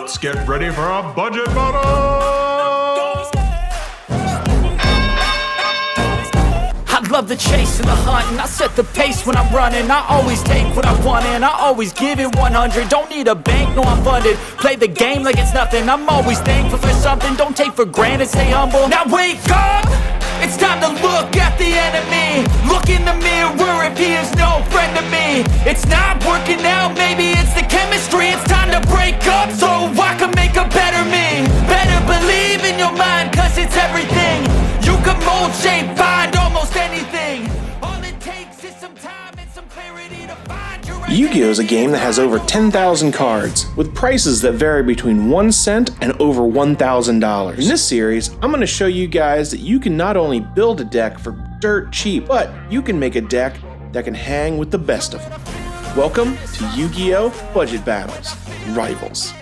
Let's get ready for a budget battle! I love the chase and the hunt, and I set the pace when I'm running. I always take what I want and I always give it 100. Don't need a bank, no I'm funded. Play the game like it's nothing. I'm always thankful for something. Don't take for granted, stay humble. Now wake up! It's time to look at the enemy. Look in the mirror if he is no friend to me. It's not working out, maybe it's the chemistry. It's time to break up so I can make a better me. Better believe in your mind, cause it's everything. You can mold, shape, find almost anything. All it takes is some time and some clarity to find your Yu-Gi-Oh is a game that has over 10,000 cards, with prices that vary between 1 cent and over $1,000. In this series, I'm going to show you guys that you can not only build a deck for dirt cheap, but you can make a deck that can hang with the best of them. Welcome to Yu-Gi-Oh! Budget Battles Rivals.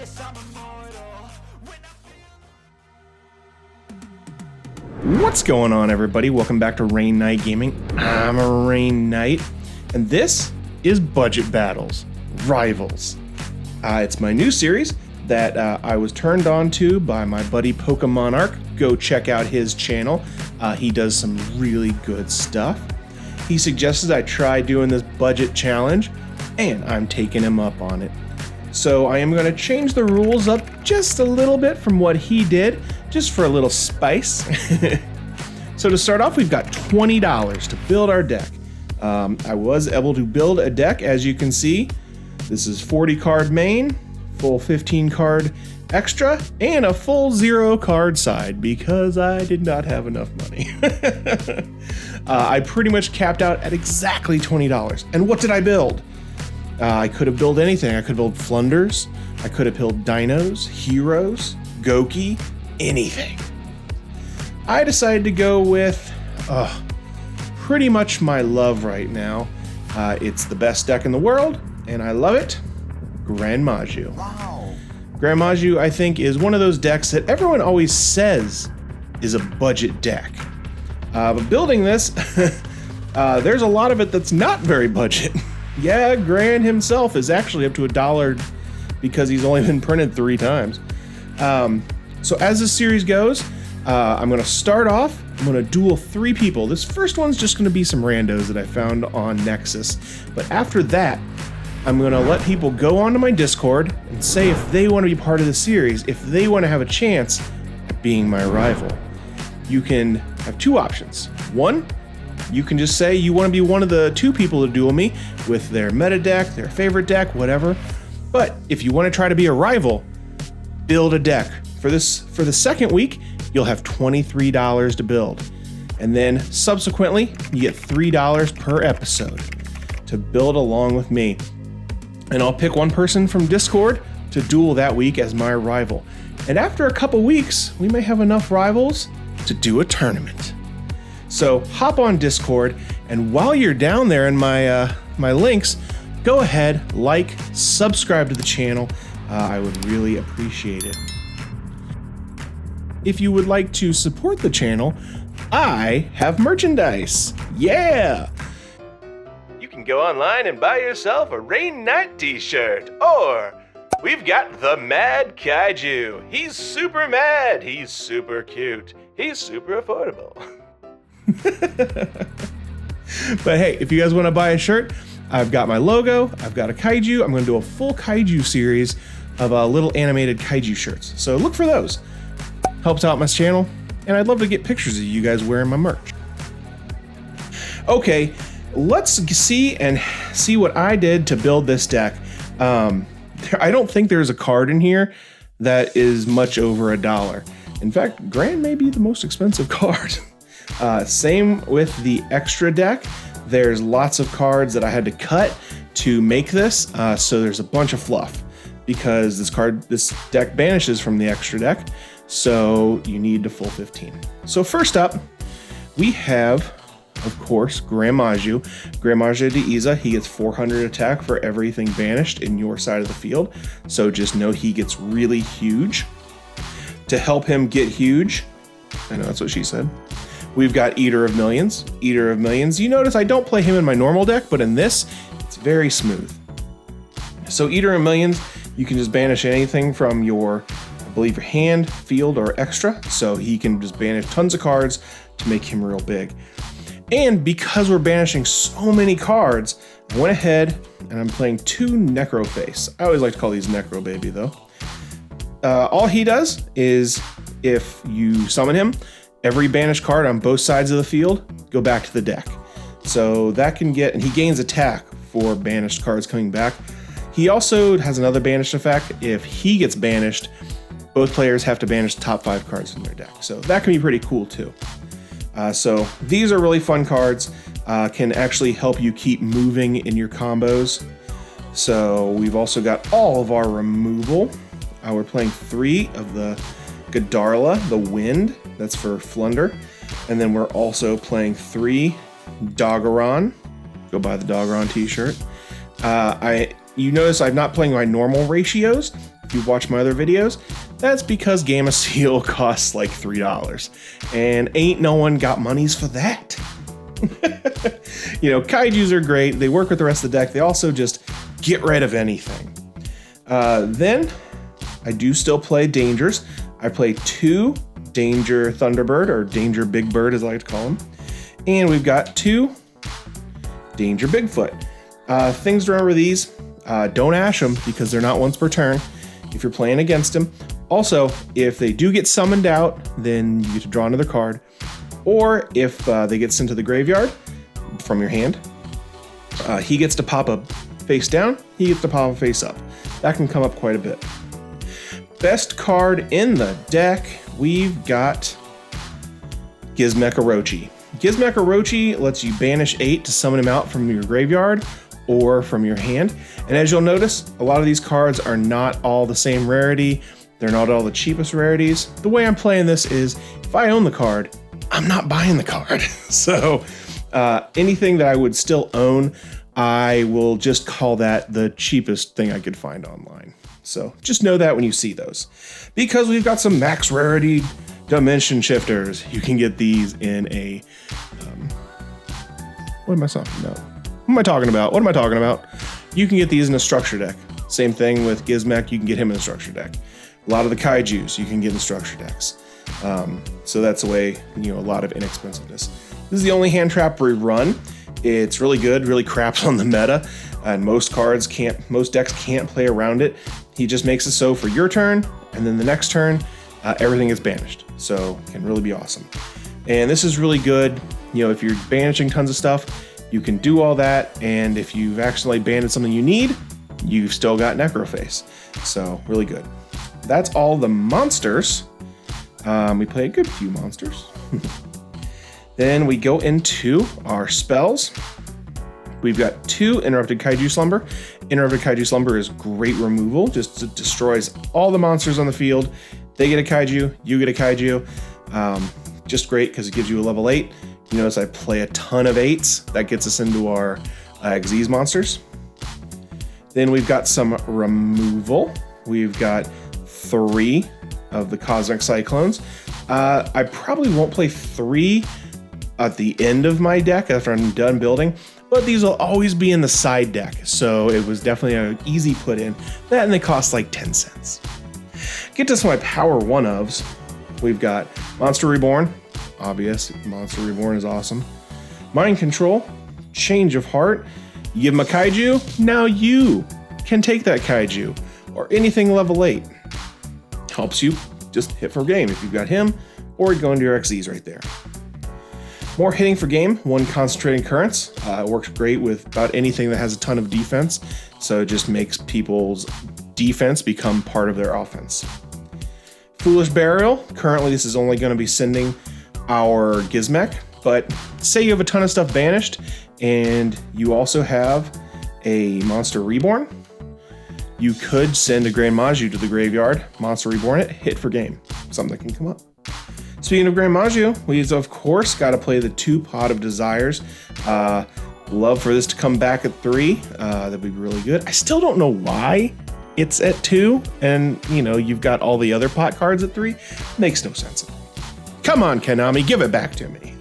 What's going on, everybody? Welcome back to Rainnite Gaming. I'm a Rainnite, and this is Budget Battles Rivals. It's my new series that I was turned on to by my buddy ThePokemonarch. Go check out his channel. He does some really good stuff. He suggested I try doing this budget challenge, and I'm taking him up on it. So I am going to change the rules up just a little bit from what he did, just for a little spice. So to start off, we've got $20 to build our deck. I was able to build a deck, as you can see. This is 40 card main, full 15 card extra, and a full 0 card side because I did not have enough money. I pretty much capped out at exactly $20. And what did I build? I could have built anything. I could build Flunders. I could have built Dinos, Heroes, Goki, anything. I decided to go with pretty much my love right now. It's the best deck in the world, and I love it. Grand Maju. Wow. Grand Maju, I think, is one of those decks that everyone always says is a budget deck. But building this, there's a lot of it that's not very budget. Yeah, Grand himself is actually up to $1 because he's only been printed 3 times. So as this series goes, I'm going to start off. I'm going to duel 3 people. This first one's just going to be some randos that I found on Nexus. But after that, I'm going to let people go onto my Discord and say if they want to be part of the series, if they want to have a chance at being my rival. You can have 2 options. One, you can just say you want to be one of the 2 people to duel me with their meta deck, their favorite deck, whatever. But if you want to try to be a rival, build a deck. For the second week, you'll have $23 to build. And then subsequently, you get $3 per episode to build along with me. And I'll pick one person from Discord to duel that week as my rival. And after a couple weeks, we may have enough rivals to do a tournament. So hop on Discord, and while you're down there in my links, go ahead, like, subscribe to the channel. I would really appreciate it. If you would like to support the channel, I have merchandise. Yeah! You can go online and buy yourself a Rainnite t-shirt, or we've got the Mad Kaiju. He's super mad, he's super cute, he's super affordable. But hey, if you guys want to buy a shirt, I've got my logo, I've got a kaiju. I'm going to do a full kaiju series of little animated kaiju shirts. So look for those. Helps out my channel, and I'd love to get pictures of you guys wearing my merch. Okay, let's see what I did to build this deck. I don't think there's a card in here that is much over $1. In fact, Grand may be the most expensive card. Same with the extra deck. There's lots of cards that I had to cut to make this, so there's a bunch of fluff because this deck banishes from the extra deck, so you need a full 15. So first up, we have, of course, Grand Maju. Grand Maju de Iza, he gets 400 attack for everything banished in your side of the field, so just know he gets really huge. To help him get huge, I know that's what she said, we've got Eater of Millions. Eater of Millions, you notice I don't play him in my normal deck, but in this, it's very smooth. So Eater of Millions, You can just banish anything from your, I believe, your hand, field, or extra. So he can just banish tons of cards to make him real big. And because we're banishing so many cards, I went ahead and I'm playing 2 Necroface. I always like to call these Necro Baby though. All he does is if you summon him, every banished card on both sides of the field go back to the deck. So that can get, and he gains attack for banished cards coming back. He also has another banished effect. If he gets banished, both players have to banish the top 5 cards from their deck. So that can be pretty cool too. So these are really fun cards, can actually help you keep moving in your combos. So we've also got all of our removal. We're playing 3 of the Godarla, the Wind, that's for Flunder. And then we're also playing 3 Doggeron. Go buy the Doggeron t-shirt. You notice I'm not playing my normal ratios. If you've watched my other videos, that's because Gamma Seal costs like $3. And ain't no one got monies for that. You know, Kaijus are great. They work with the rest of the deck. They also just get rid of anything. Then I do still play Dangers. I play 2 Danger Thunderbird, or Danger Big Bird as I like to call him. And we've got 2 Danger Bigfoot. Things to remember these, don't ash them because they're not once per turn if you're playing against them. Also, if they do get summoned out, then you get to draw another card. Or if they get sent to the graveyard from your hand, he gets to pop up face down, he gets to pop up face up. That can come up quite a bit. Best card in the deck, we've got Gizmek Orochi. Gizmek Orochi lets you banish 8 to summon him out from your graveyard or from your hand. And as you'll notice, a lot of these cards are not all the same rarity. They're not all the cheapest rarities. The way I'm playing this is, if I own the card, I'm not buying the card. So anything that I would still own, I will just call that the cheapest thing I could find online. So just know that when you see those. Because we've got some max rarity dimension shifters. You can get these in a... what am I talking about? What am I talking about? You can get these in a structure deck. Same thing with Gizmek, you can get him in a structure deck. A lot of the Kaijus you can get in structure decks. So that's a way, you know, a lot of inexpensiveness. This is the only hand trap we run. It's really good, really craps on the meta, and most decks can't play around it. He just makes it so for your turn, and then the next turn, everything is banished. So it can really be awesome. And this is really good, you know, if you're banishing tons of stuff, you can do all that, and if you've accidentally banished something you need, you've still got Necroface. So really good. That's all the monsters. We play a good few monsters. Then we go into our spells. We've got 2 Interrupted Kaiju Slumber. Interrupted Kaiju Slumber is great removal, just destroys all the monsters on the field. They get a Kaiju, you get a Kaiju. Just great because it gives you a level 8. You notice I play a ton of 8s. That gets us into our Xyz monsters. Then we've got some removal. We've got 3 of the Cosmic Cyclones. I probably won't play 3 at the end of my deck after I'm done building, but these will always be in the side deck, so it was definitely an easy put in. That, and they cost like 10 cents. Get to some of my power 1-ofs. We've got Monster Reborn, obvious, Monster Reborn is awesome. Mind Control, Change of Heart, you give him a Kaiju, now you can take that Kaiju, or anything level 8. Helps you just hit for game if you've got him, or go into your Xyz right there. More hitting for game, 1 Concentrating Currents. It works great with about anything that has a ton of defense, so it just makes people's defense become part of their offense. Foolish Burial, currently this is only going to be sending our Gizmek, but say you have a ton of stuff banished, and you also have a Monster Reborn, you could send a Grand Maju to the graveyard, Monster Reborn it, hit for game. Something that can come up. Speaking of Grand Maju, we've of course got to play the 2 Pot of Desires. Love for this to come back at 3. That'd be really good. I still don't know why it's at 2, and you know, you've got all the other pot cards at 3. Makes no sense. Come on, Konami, give it back to me.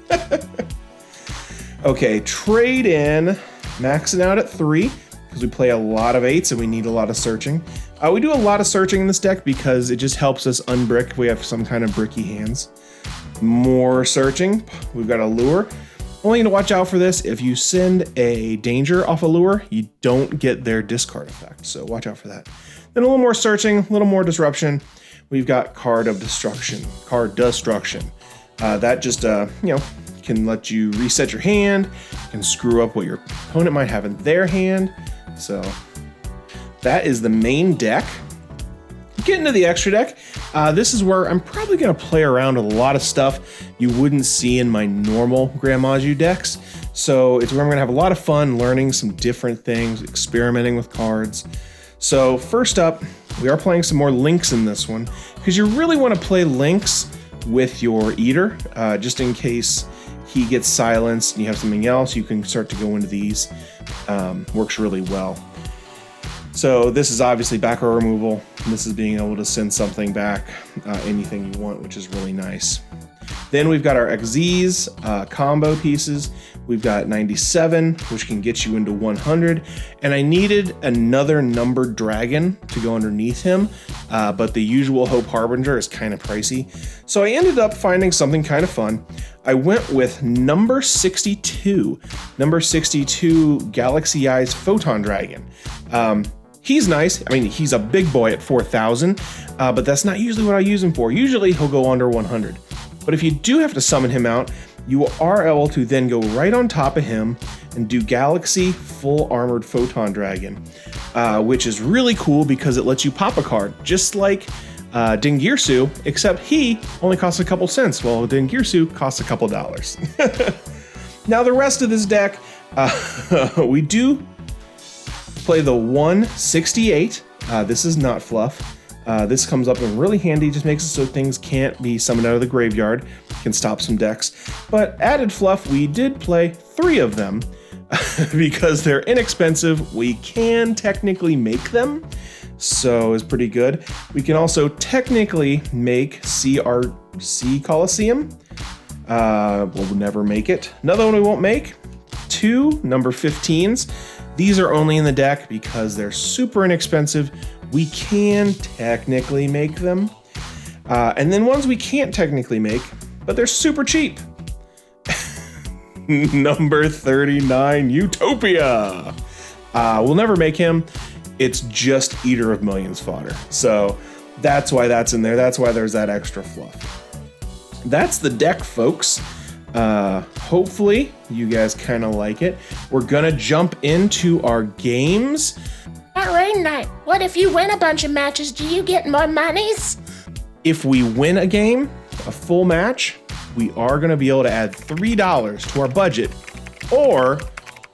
Okay, trade in, maxing out at 3. because we play a lot of 8s and we need a lot of searching. We do a lot of searching in this deck because it just helps us unbrick if we have some kind of bricky hands. More searching. We've got a lure. Only to watch out for this, if you send a danger off a lure, you don't get their discard effect. So watch out for that. Then a little more searching, a little more disruption. We've got Card Destruction. That just, can let you reset your hand, can screw up what your opponent might have in their hand. So that is the main deck. Get into the extra deck. This is where I'm probably going to play around with a lot of stuff you wouldn't see in my normal Grandmaju decks. So it's where I'm going to have a lot of fun learning some different things, experimenting with cards. So first up, we are playing some more Links in this one, because you really want to play Links with your Eater, just in case he gets silenced and you have something else, you can start to go into these. Works really well. So this is obviously back row removal. This is being able to send something back, anything you want, which is really nice. Then we've got our XZs, combo pieces. We've got 97, which can get you into 100. And I needed another numbered dragon to go underneath him, but the usual Hope Harbinger is kind of pricey. So I ended up finding something kind of fun. I went with number 62. Number 62 Galaxy Eyes Photon Dragon. He's nice. I mean, he's a big boy at 4,000, but that's not usually what I use him for. Usually he'll go under 100. But if you do have to summon him out, you are able to then go right on top of him and do Galaxy Full Armored Photon Dragon, which is really cool because it lets you pop a card, just like Dingirsu, except he only costs a couple cents, while Dingirsu costs a couple dollars. Now the rest of this deck, we do play the 168. This is not fluff. This comes up and really handy, just makes it so things can't be summoned out of the graveyard, can stop some decks. But added fluff, we did play 3 of them because they're inexpensive. We can technically make them, so it's pretty good. We can also technically make CRC Coliseum. We'll never make it. Another one we won't make, 2 number 15s. These are only in the deck because they're super inexpensive. We can technically make them. And then ones we can't technically make, but they're super cheap. Number 39, Utopia. We'll never make him. It's just Eater of Millions fodder. So that's why that's in there. That's why there's that extra fluff. That's the deck, folks. Hopefully you guys kind of like it. We're gonna jump into our games. Rainnite, what if you win a bunch of matches? Do you get more monies? If we win a game, a full match, we are gonna be able to add $3 to our budget or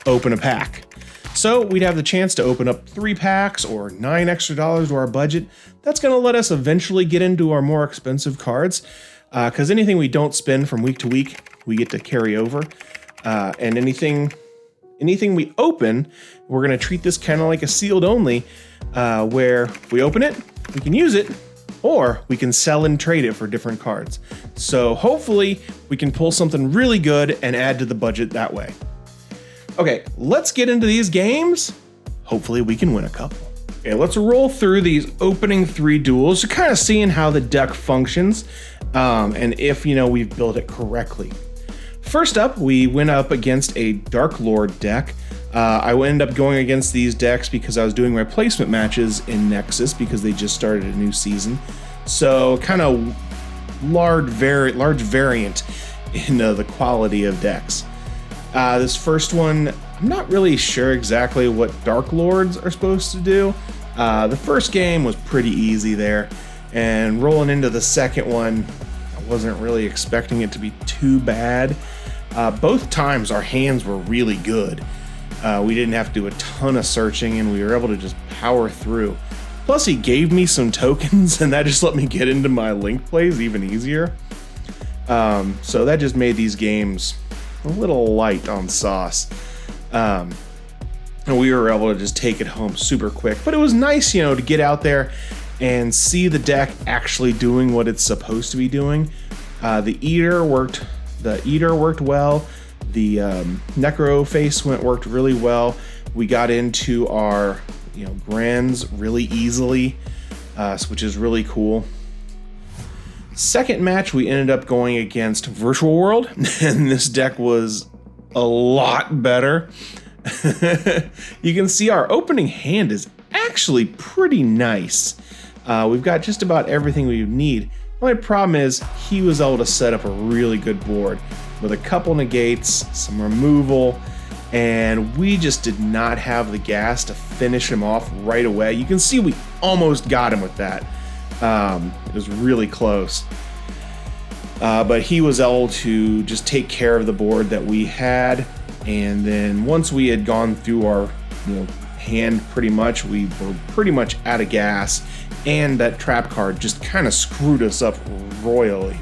open a pack. So we'd have the chance to open up 3 packs or $9 extra to our budget. That's gonna let us eventually get into our more expensive cards, because anything we don't spend from week to week, we get to carry over. And anything we open, we're gonna treat this kind of like a sealed only, where if we open it, we can use it, or we can sell and trade it for different cards. So hopefully we can pull something really good and add to the budget that way. Okay, let's get into these games. Hopefully we can win a couple. Okay, let's roll through these opening 3 duels, to kind of seeing how the deck functions, and if we've built it correctly. First up, we went up against a Dark Lord deck. I ended up going against these decks because I was doing my placement matches in Nexus because they just started a new season. So kind of large variant in the quality of decks. This first one, I'm not really sure exactly what Dark Lords are supposed to do. The first game was pretty easy there, and rolling into the second one, I wasn't really expecting it to be too bad. Both times our hands were really good. We didn't have to do a ton of searching, and we were able to just power through. Plus he gave me some tokens, and that just let me get into my link plays even easier. So that just made these games a little light on sauce. And we were able to just take it home super quick. But it was nice, to get out there and see the deck actually doing what it's supposed to be doing. The Eater worked well. The Necro face worked really well. We got into our grands really easily, which is really cool. Second match, we ended up going against Virtual World, and this deck was a lot better. You can see our opening hand is actually pretty nice. We've got just about everything we need. The only problem is he was able to set up a really good board with a couple negates, some removal, and we just did not have the gas to finish him off right away. You can see we almost got him with that. It was really close. But he was able to just take care of the board that we had. And then once we had gone through our hand pretty much, we were pretty much out of gas. And that trap card just kind of screwed us up royally.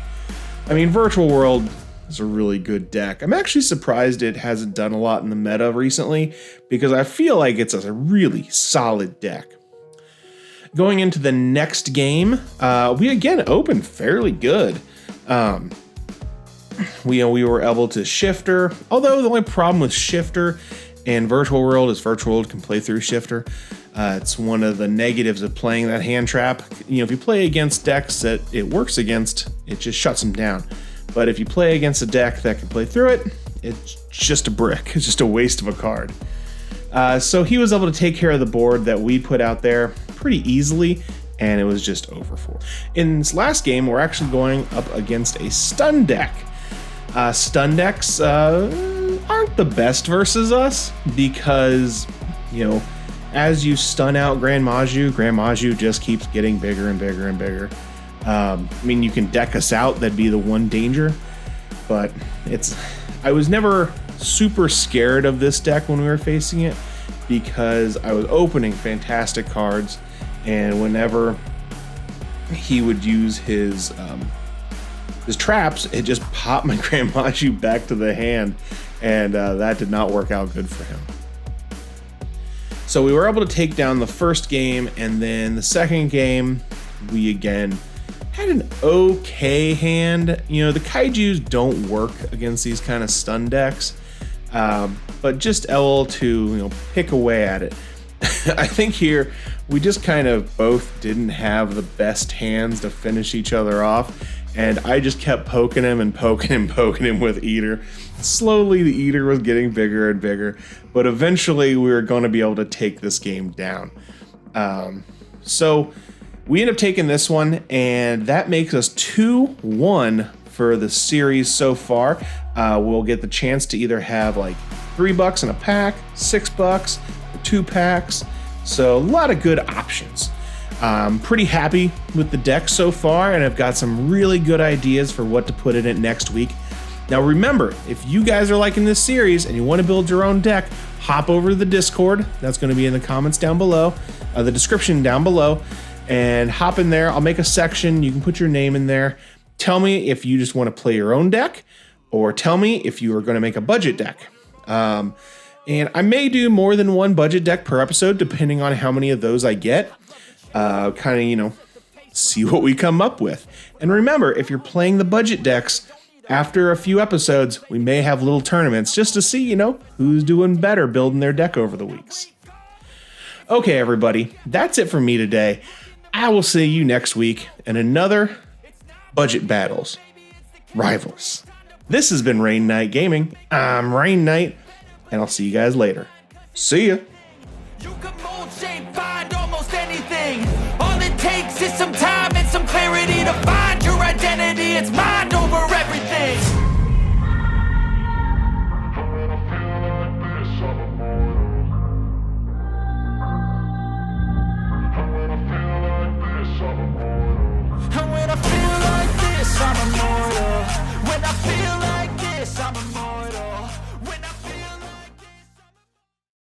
I mean, Virtual World is a really good deck. I'm actually surprised it hasn't done a lot in the meta recently, because I feel like it's a really solid deck. Going into the next game, we again opened fairly good. We were able to Shifter, although the only problem with Shifter and Virtual World is Virtual World can play through Shifter. It's one of the negatives of playing that hand trap. If you play against decks that it works against, it just shuts them down. But if you play against a deck that can play through it, it's just a brick. It's just a waste of a card. So he was able to take care of the board that we put out there pretty easily, and it was just over for. In this last game, we're actually going up against a stun deck. Stun decks aren't the best versus us because, as you stun out Grand Maju just keeps getting bigger and bigger and bigger. I mean, you can deck us out, that'd be the one danger, but I was never super scared of this deck when we were facing it because I was opening fantastic cards, and whenever he would use his traps, it just popped my Grand Maju back to the hand, and that did not work out good for him. So we were able to take down the first game, and then the second game, we again had an okay hand. The Kaijus don't work against these kind of stun decks, but just able to pick away at it. I think here we just kind of both didn't have the best hands to finish each other off, and I just kept poking him with Eater. Slowly the Eater was getting bigger and bigger, but eventually we were going to be able to take this game down. So we end up taking this one, and that makes us 2-1 for the series so far. We'll get the chance to either have like $3 in a pack, $6, or 2 packs. So a lot of good options. I'm pretty happy with the deck so far, and I've got some really good ideas for what to put in it next week. Now remember, if you guys are liking this series and you want to build your own deck, hop over to the Discord. That's going to be in the comments down below, the description down below, and hop in there. I'll make a section. You can put your name in there. Tell me if you just want to play your own deck, or tell me if you are going to make a budget deck. And I may do more than one budget deck per episode, depending on how many of those I get. See what we come up with. And remember, if you're playing the budget decks, after a few episodes, we may have little tournaments just to see, who's doing better building their deck over the weeks. Okay, everybody, that's it for me today. I will see you next week in another Budget Battles Rivals. This has been Rainnite Gaming. I'm Rainnite, and I'll see you guys later. See ya. You can mold, shape, find almost anything. All it takes is some time and some clarity to find your identity. It's mine.